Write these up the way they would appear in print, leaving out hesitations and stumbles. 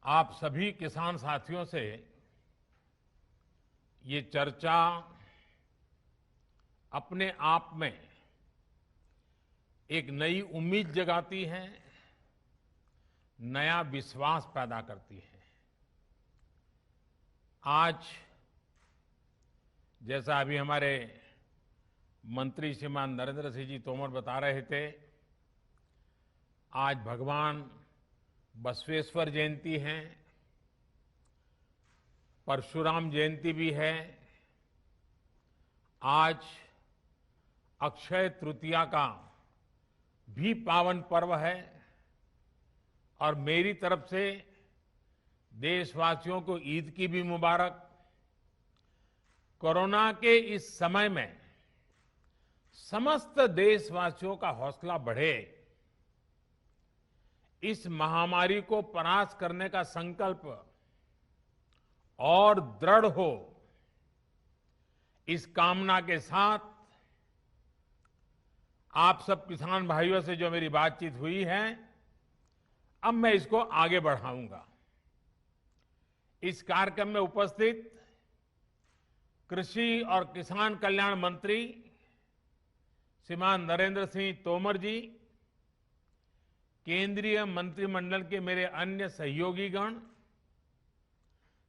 आप सभी किसान साथियों से ये चर्चा अपने आप में एक नई उम्मीद जगाती है, नया विश्वास पैदा करती है। आज जैसा अभी हमारे मंत्री श्रीमान नरेंद्र सिंह जी तोमर बता रहे थे, आज भगवान बसवेश्वर जयंती है, परशुराम जयंती भी है। आज अक्षय तृतीया का भी पावन पर्व है और मेरी तरफ से देशवासियों को ईद की भी मुबारक। कोरोना के इस समय में समस्त देशवासियों का हौसला बढ़े, इस महामारी को परास्त करने का संकल्प और दृढ़ हो, इस कामना के साथ आप सब किसान भाइयों से जो मेरी बातचीत हुई है, अब मैं इसको आगे बढ़ाऊंगा। इस कार्यक्रम में उपस्थित कृषि और किसान कल्याण मंत्री श्रीमान नरेंद्र सिंह तोमर जी, केंद्रीय मंत्रिमंडल के मेरे अन्य सहयोगीगण,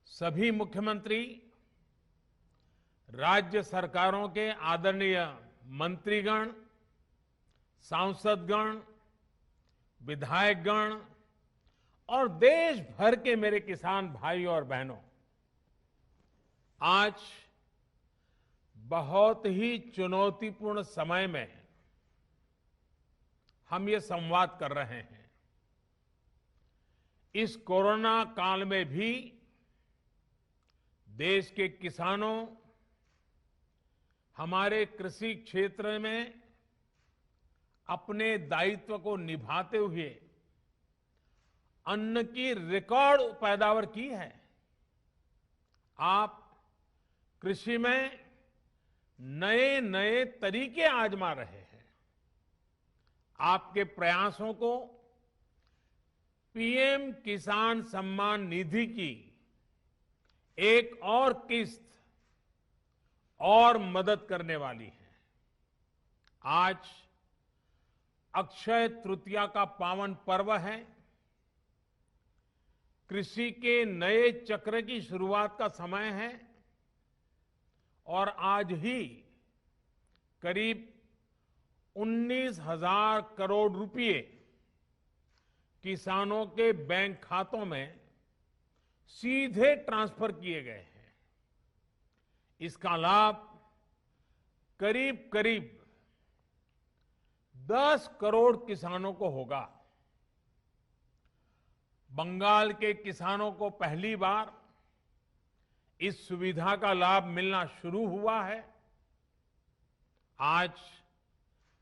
सभी मुख्यमंत्री, राज्य सरकारों के आदरणीय मंत्रीगण, सांसदगण, विधायकगण और देश भर के मेरे किसान भाई और बहनों, आज बहुत ही चुनौतीपूर्ण समय में हम ये संवाद कर रहे हैं। इस कोरोना काल में भी देश के किसानों, हमारे कृषि क्षेत्र में अपने दायित्व को निभाते हुए अन्न की रिकॉर्ड पैदावार की है। आप कृषि में नए नए तरीके आजमा रहे हैं। आपके प्रयासों को पीएम किसान सम्मान निधि की एक और किस्त और मदद करने वाली है। आज अक्षय तृतीया का पावन पर्व है। कृषि के नए चक्र की शुरुआत का समय है और आज ही करीब 19,000 करोड़ रुपए किसानों के बैंक खातों में सीधे ट्रांसफर किए गए हैं। इसका लाभ करीब करीब 10 करोड़ किसानों को होगा। बंगाल के किसानों को पहली बार इस सुविधा का लाभ मिलना शुरू हुआ है। आज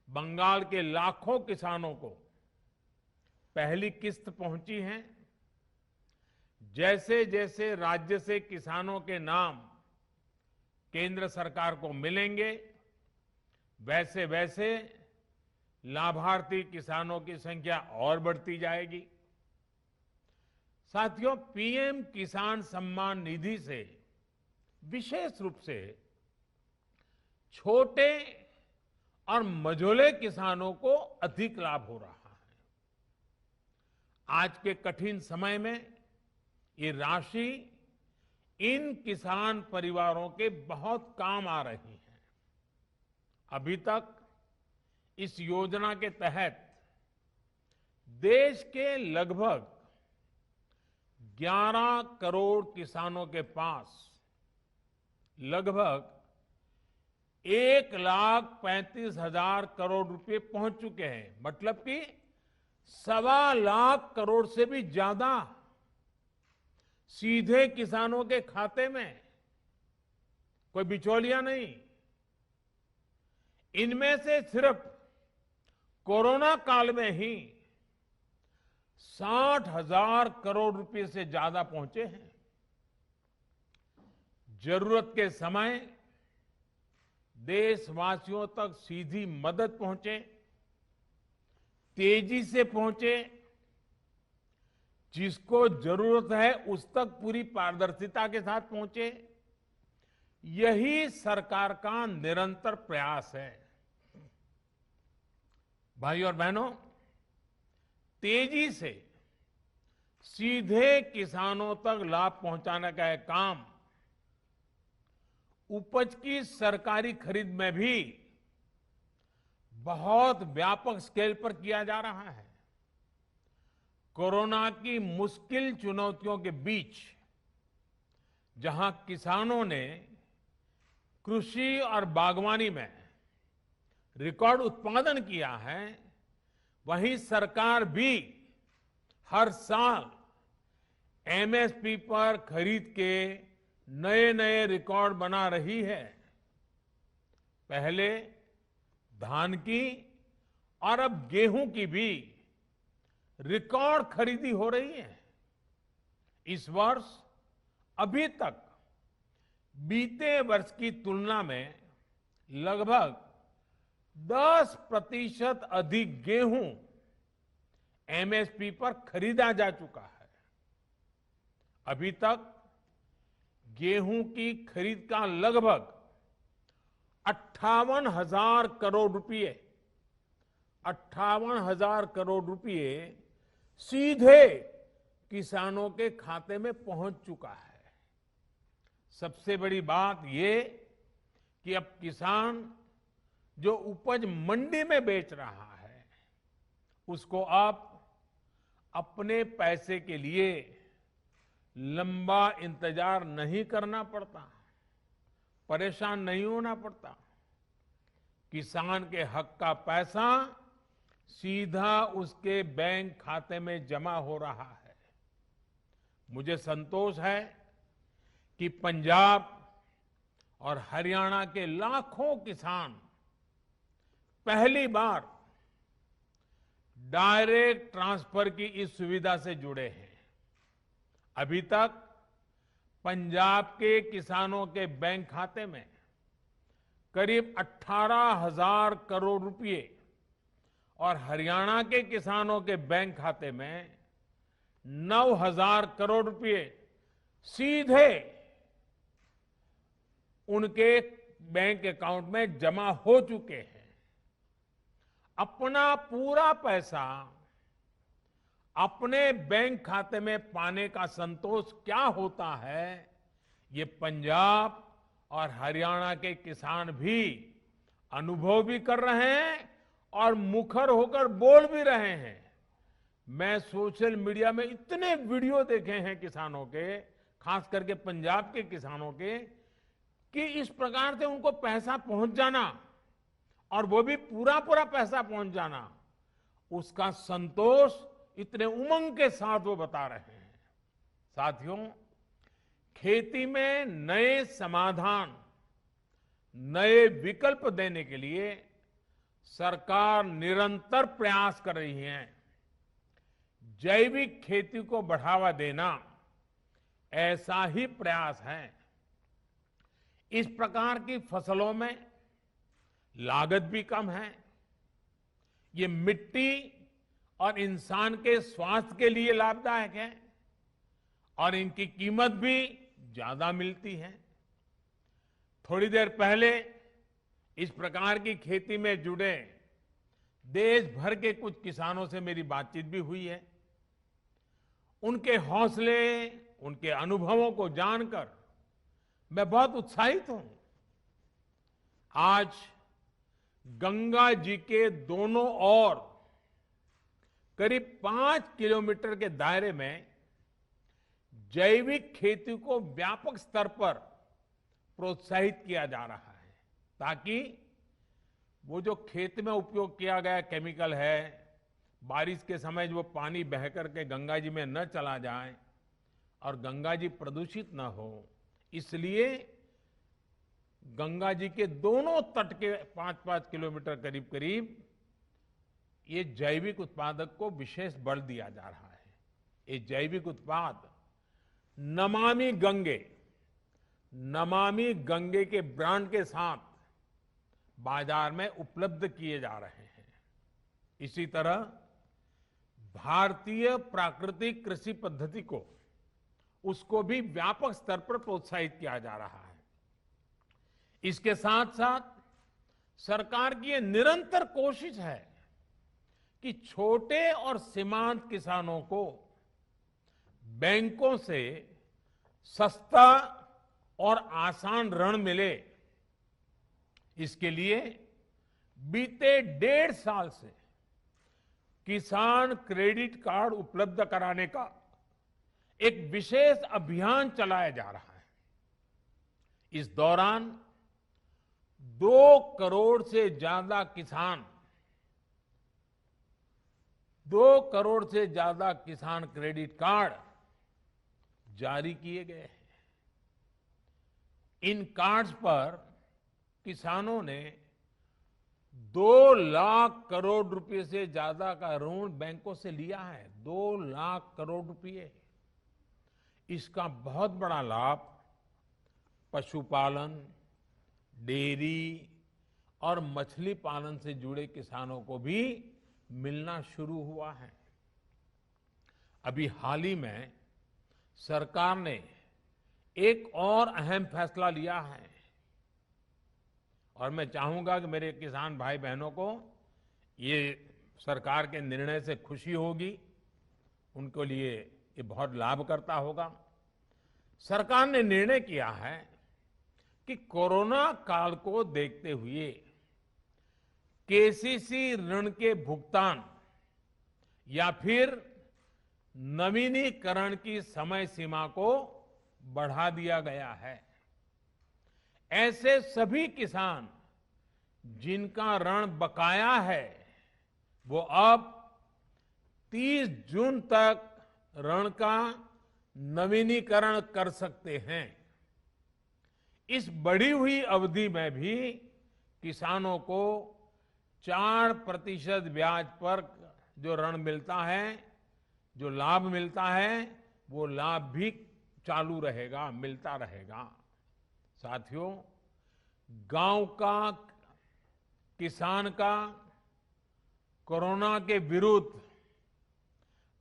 बंगाल के लाखों किसानों को पहली किस्त पहुंची है। जैसे जैसे राज्य से किसानों के नाम केंद्र सरकार को मिलेंगे, वैसे वैसे लाभार्थी किसानों की संख्या और बढ़ती जाएगी। साथियों, पीएम किसान सम्मान निधि से विशेष रूप से छोटे और मझोले किसानों को अधिक लाभ हो रहा है। आज के कठिन समय में ये राशि इन किसान परिवारों के बहुत काम आ रही है। अभी तक इस योजना के तहत देश के लगभग 11 करोड़ किसानों के पास लगभग 1,35,000 करोड़ रुपए पहुंच चुके हैं। मतलब कि 1.25 करोड़ से भी ज्यादा सीधे किसानों के खाते में, कोई बिचौलिया नहीं। इनमें से सिर्फ कोरोना काल में ही 60,000 करोड़ रुपए से ज्यादा पहुंचे हैं। जरूरत के समय देशवासियों तक सीधी मदद पहुंचे, तेजी से पहुंचे, जिसको जरूरत है उस तक पूरी पारदर्शिता के साथ पहुंचे, यही सरकार का निरंतर प्रयास है। भाइयों और बहनों, तेजी से सीधे किसानों तक लाभ पहुंचाने का यह काम उपज की सरकारी खरीद में भी बहुत व्यापक स्केल पर किया जा रहा है। कोरोना की मुश्किल चुनौतियों के बीच जहां किसानों ने कृषि और बागवानी में रिकॉर्ड उत्पादन किया है, वहीं सरकार भी हर साल एमएसपी पर खरीद के नए नए रिकॉर्ड बना रही है। पहले धान की और अब गेहूं की भी रिकॉर्ड खरीदी हो रही है। इस वर्ष अभी तक बीते वर्ष की तुलना में लगभग 10% अधिक गेहूं एमएसपी पर खरीदा जा चुका है। अभी तक गेहूं की खरीद का लगभग 58,000 करोड़ रुपए 58,000 करोड़ रुपए सीधे किसानों के खाते में पहुंच चुका है। सबसे बड़ी बात ये कि अब किसान जो उपज मंडी में बेच रहा है, उसको अब अपने पैसे के लिए लंबा इंतजार नहीं करना पड़ता, परेशान नहीं होना पड़ता। किसान के हक का पैसा सीधा उसके बैंक खाते में जमा हो रहा है। मुझे संतोष है कि पंजाब और हरियाणा के लाखों किसान पहली बार डायरेक्ट ट्रांसफर की इस सुविधा से जुड़े हैं। अभी तक पंजाब के किसानों के बैंक खाते में करीब 18,000 करोड़ रुपए और हरियाणा के किसानों के बैंक खाते में 9,000 करोड़ रुपए सीधे उनके बैंक अकाउंट में जमा हो चुके हैं। अपना पूरा पैसा अपने बैंक खाते में पाने का संतोष क्या होता है, ये पंजाब और हरियाणा के किसान भी अनुभव भी कर रहे हैं और मुखर होकर बोल भी रहे हैं। मैं सोशल मीडिया में इतने वीडियो देखे हैं किसानों के, खास करके पंजाब के किसानों के, कि इस प्रकार से उनको पैसा पहुंच जाना और वो भी पूरा पूरा पैसा पहुंच जाना, उसका संतोष इतने उमंग के साथ वो बता रहे हैं। साथियों, खेती में नए समाधान, नए विकल्प देने के लिए सरकार निरंतर प्रयास कर रही है। जैविक खेती को बढ़ावा देना ऐसा ही प्रयास है। इस प्रकार की फसलों में लागत भी कम है, ये मिट्टी और इंसान के स्वास्थ्य के लिए लाभदायक है और इनकी कीमत भी ज्यादा मिलती है। थोड़ी देर पहले इस प्रकार की खेती में जुड़े देश भर के कुछ किसानों से मेरी बातचीत भी हुई है। उनके हौसले, उनके अनुभवों को जानकर मैं बहुत उत्साहित हूं। आज गंगा जी के दोनों ओर करीब 5 किलोमीटर के दायरे में जैविक खेती को व्यापक स्तर पर प्रोत्साहित किया जा रहा है, ताकि वो जो खेत में उपयोग किया गया केमिकल है, बारिश के समय जो पानी बह करके गंगा जी में न चला जाए और गंगा जी प्रदूषित न हो, इसलिए गंगा जी के दोनों तट के 5-5 किलोमीटर करीब करीब ये जैविक उत्पादक को विशेष बल दिया जा रहा है। ये जैविक उत्पाद नमामि गंगे के ब्रांड के साथ बाजार में उपलब्ध किए जा रहे हैं। इसी तरह भारतीय प्राकृतिक कृषि पद्धति को उसको भी व्यापक स्तर पर प्रोत्साहित किया जा रहा है। इसके साथ साथ सरकार की ये निरंतर कोशिश है कि छोटे और सीमांत किसानों को बैंकों से सस्ता और आसान ऋण मिले। इसके लिए बीते 1.5 साल से किसान क्रेडिट कार्ड उपलब्ध कराने का एक विशेष अभियान चलाया जा रहा है। इस दौरान 2 करोड़ से ज्यादा किसान 2 करोड़ से ज्यादा किसान क्रेडिट कार्ड जारी किए गए हैं। इन कार्ड्स पर किसानों ने 2 लाख करोड़ रुपए से ज्यादा का ऋण बैंकों से लिया है। 2 लाख करोड़ रुपए। इसका बहुत बड़ा लाभ पशुपालन, डेयरी और मछली पालन से जुड़े किसानों को भी मिलना शुरू हुआ है। अभी हाल ही में सरकार ने एक और अहम फैसला लिया है और मैं चाहूंगा कि मेरे किसान भाई बहनों को ये सरकार के निर्णय से खुशी होगी, उनके लिए ये बहुत लाभ करता होगा। सरकार ने निर्णय किया है कि कोरोना काल को देखते हुए केसीसी ऋण के भुगतान या फिर नवीनीकरण की समय सीमा को बढ़ा दिया गया है। ऐसे सभी किसान जिनका ऋण बकाया है वो अब 30 जून तक ऋण का नवीनीकरण कर सकते हैं। इस बढ़ी हुई अवधि में भी किसानों को 4% ब्याज पर जो ऋण मिलता है, जो लाभ मिलता है, वो लाभ भी चालू रहेगा, मिलता रहेगा। साथियों, गांव का किसान का कोरोना के विरुद्ध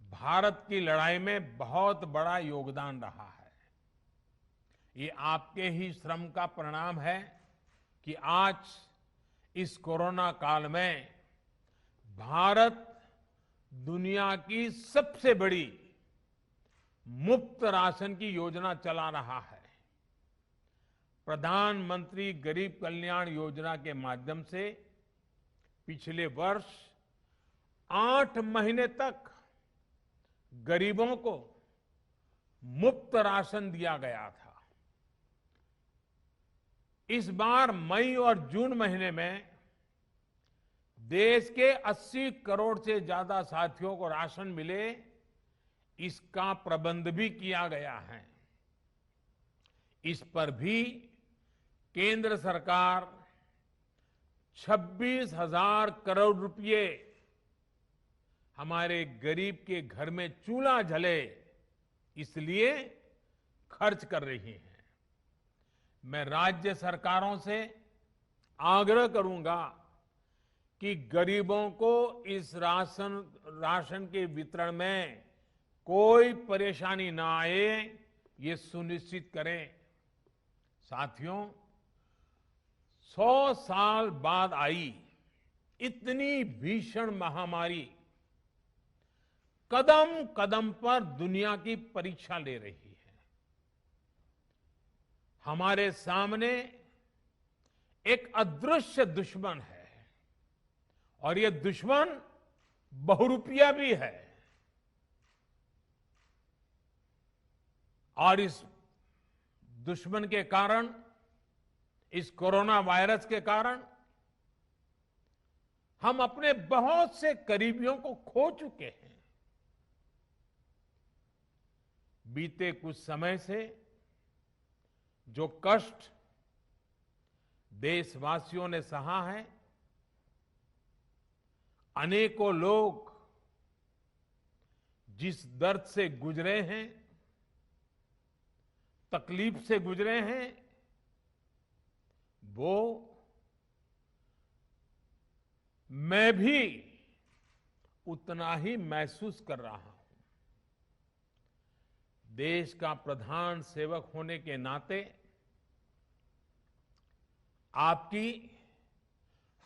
भारत की लड़ाई में बहुत बड़ा योगदान रहा है। ये आपके ही श्रम का परिणाम है कि आज इस कोरोना काल में भारत दुनिया की सबसे बड़ी मुफ्त राशन की योजना चला रहा है। प्रधानमंत्री गरीब कल्याण योजना के माध्यम से पिछले वर्ष 8 महीने तक गरीबों को मुफ्त राशन दिया गया था। इस बार मई और जून महीने में देश के 80 करोड़ से ज्यादा साथियों को राशन मिले, इसका प्रबंध भी किया गया है। इस पर भी केंद्र सरकार 26,000 करोड़ रुपए हमारे गरीब के घर में चूल्हा जले इसलिए खर्च कर रही है। मैं राज्य सरकारों से आग्रह करूंगा कि गरीबों को इस राशन के वितरण में कोई परेशानी ना आए, ये सुनिश्चित करें। साथियों, 100 साल बाद आई इतनी भीषण महामारी कदम कदम पर दुनिया की परीक्षा ले रही है। हमारे सामने एक अदृश्य दुश्मन है और ये दुश्मन बहुरूपिया भी है। और इस दुश्मन के कारण, इस कोरोना वायरस के कारण हम अपने बहुत से करीबियों को खो चुके हैं। बीते कुछ समय से जो कष्ट देशवासियों ने सहा है, अनेकों लोग जिस दर्द से गुजरे हैं, तकलीफ से गुजरे हैं, वो मैं भी उतना ही महसूस कर रहा हूं। देश का प्रधान सेवक होने के नाते आपकी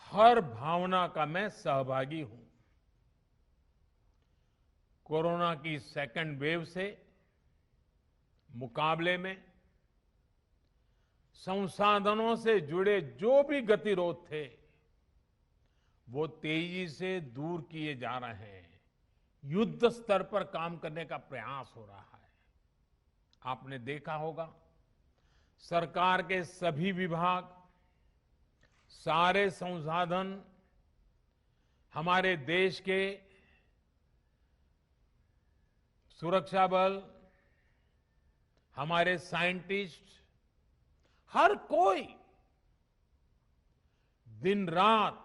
हर भावना का मैं सहभागी हूं। कोरोना की सेकंड वेव से मुकाबले में संसाधनों से जुड़े जो भी गतिरोध थे वो तेजी से दूर किए जा रहे हैं। युद्ध स्तर पर काम करने का प्रयास हो रहा है। आपने देखा होगा सरकार के सभी विभाग, सारे संसाधन, हमारे देश के सुरक्षा बल, हमारे साइंटिस्ट, हर कोई दिन रात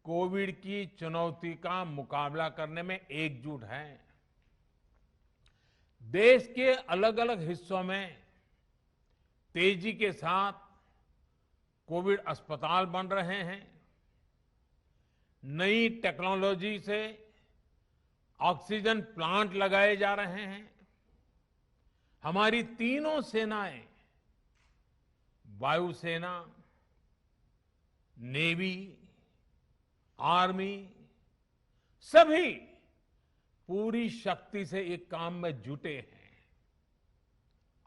कोविड की चुनौती का मुकाबला करने में एकजुट है। देश के अलग अलग हिस्सों में तेजी के साथ कोविड अस्पताल बन रहे हैं। नई टेक्नोलॉजी से ऑक्सीजन प्लांट लगाए जा रहे हैं। हमारी तीनों सेनाएं, वायुसेना, नेवी, आर्मी, सभी पूरी शक्ति से एक काम में जुटे हैं।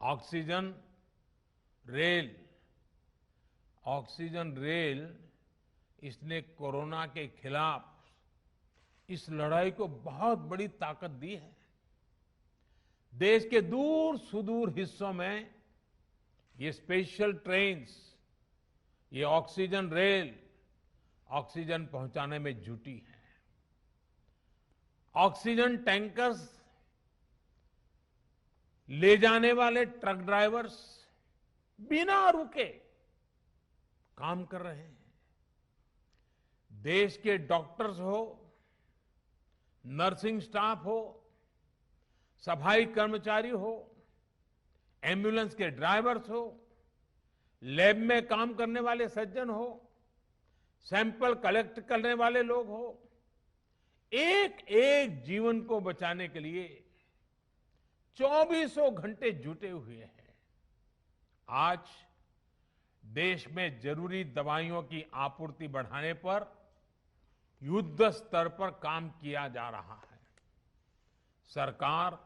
ऑक्सीजन रेल इसने कोरोना के खिलाफ इस लड़ाई को बहुत बड़ी ताकत दी है। देश के दूर सुदूर हिस्सों में ये स्पेशल ट्रेन्स, ये ऑक्सीजन रेल ऑक्सीजन पहुंचाने में जुटी है। ऑक्सीजन टैंकर्स ले जाने वाले ट्रक ड्राइवर्स बिना रुके काम कर रहे हैं। देश के डॉक्टर्स हो, नर्सिंग स्टाफ हो, सफाई कर्मचारी हो, एम्बुलेंस के ड्राइवर्स हो, लैब में काम करने वाले सज्जन हो, सैंपल कलेक्ट करने वाले लोग हो, एक एक जीवन को बचाने के लिए 24 घंटे जुटे हुए हैं। आज देश में जरूरी दवाइयों की आपूर्ति बढ़ाने पर युद्ध स्तर पर काम किया जा रहा है। सरकार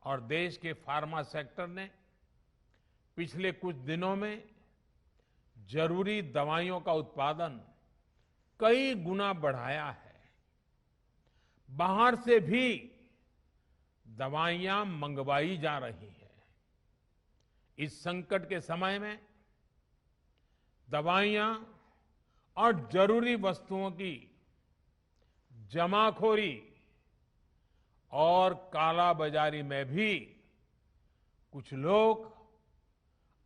और देश के फार्मा सेक्टर ने पिछले कुछ दिनों में जरूरी दवाइयों का उत्पादन कई गुना बढ़ाया है। बाहर से भी दवाइयां मंगवाई जा रही हैं। इस संकट के समय में दवाइयां और जरूरी वस्तुओं की जमाखोरी और कालाबाजारी में भी कुछ लोग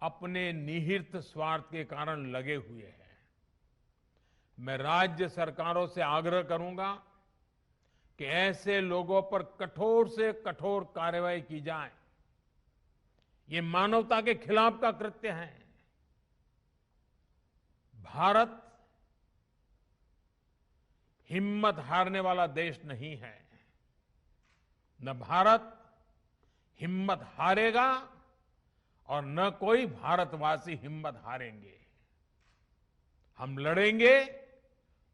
अपने निहित स्वार्थ के कारण लगे हुए हैं। मैं राज्य सरकारों से आग्रह करूंगा कि ऐसे लोगों पर कठोर से कठोर कार्रवाई की जाए। ये मानवता के खिलाफ का कृत्य है। भारत हिम्मत हारने वाला देश नहीं है। न भारत हिम्मत हारेगा और न कोई भारतवासी हिम्मत हारेंगे। हम लड़ेंगे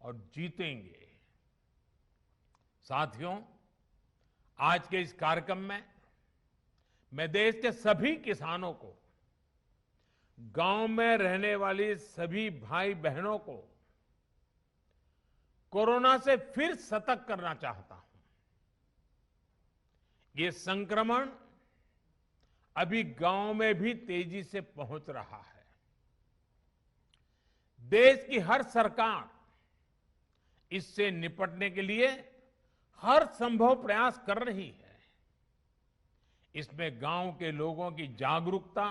और जीतेंगे। साथियों, आज के इस कार्यक्रम में मैं देश के सभी किसानों को, गांव में रहने वाली सभी भाई बहनों को कोरोना से फिर सतर्क करना चाहता हूं। ये संक्रमण अभी गांव में भी तेजी से पहुंच रहा है। देश की हर सरकार इससे निपटने के लिए हर संभव प्रयास कर रही है। इसमें गांव के लोगों की जागरूकता,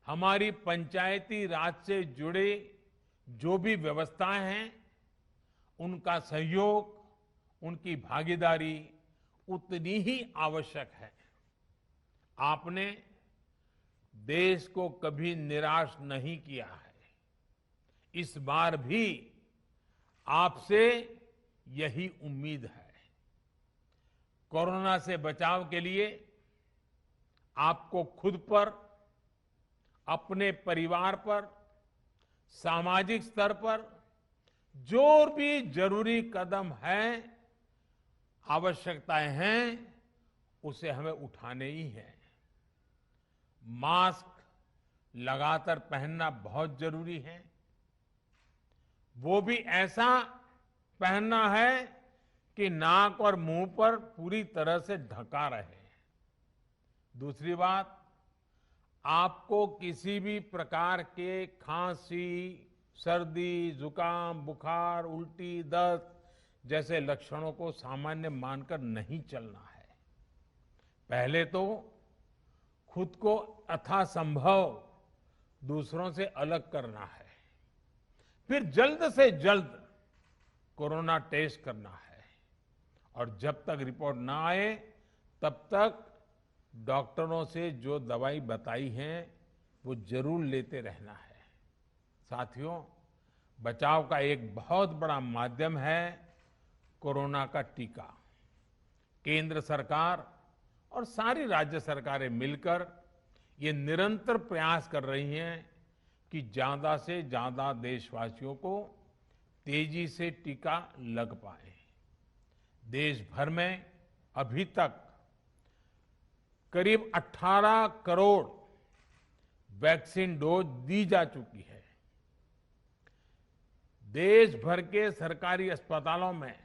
हमारी पंचायती राज से जुड़े जो भी व्यवस्थाएं हैं, उनका सहयोग, उनकी भागीदारी उतनी ही आवश्यक है। आपने देश को कभी निराश नहीं किया है। इस बार भी आपसे यही उम्मीद है। कोरोना से बचाव के लिए आपको खुद पर, अपने परिवार पर, सामाजिक स्तर पर जो भी जरूरी कदम है, आवश्यकताएं हैं, उसे हमें उठाने ही हैं। मास्क लगातार पहनना बहुत जरूरी है। वो भी ऐसा पहनना है कि नाक और मुंह पर पूरी तरह से ढका रहे। दूसरी बात, आपको किसी भी प्रकार के खांसी, सर्दी, जुकाम, बुखार, उल्टी, दस्त जैसे लक्षणों को सामान्य मानकर नहीं चलना है। पहले तो खुद को यथासंभव दूसरों से अलग करना है, फिर जल्द से जल्द कोरोना टेस्ट करना है, और जब तक रिपोर्ट ना आए तब तक डॉक्टरों से जो दवाई बताई है वो जरूर लेते रहना है। साथियों, बचाव का एक बहुत बड़ा माध्यम है कोरोना का टीका। केंद्र सरकार और सारी राज्य सरकारें मिलकर ये निरंतर प्रयास कर रही हैं कि ज्यादा से ज्यादा देशवासियों को तेजी से टीका लग पाए। देश भर में अभी तक करीब 18 करोड़ वैक्सीन डोज दी जा चुकी है। देश भर के सरकारी अस्पतालों में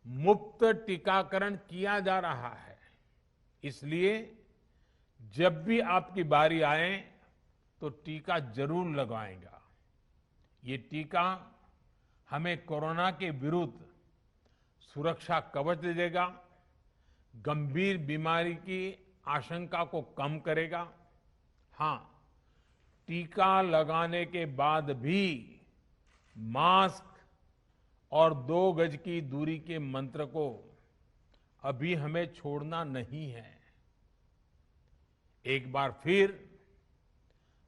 मुफ्त टीकाकरण किया जा रहा है। इसलिए जब भी आपकी बारी आए तो टीका जरूर लगवाएगा। ये टीका हमें कोरोना के विरुद्ध सुरक्षा कवच देगा, गंभीर बीमारी की आशंका को कम करेगा। हां, टीका लगाने के बाद भी मास्क और 2 गज की दूरी के मंत्र को अभी हमें छोड़ना नहीं है। एक बार फिर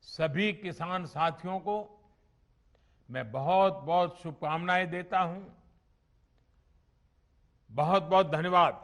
सभी किसान साथियों को मैं बहुत बहुत शुभकामनाएं देता हूं। बहुत बहुत धन्यवाद।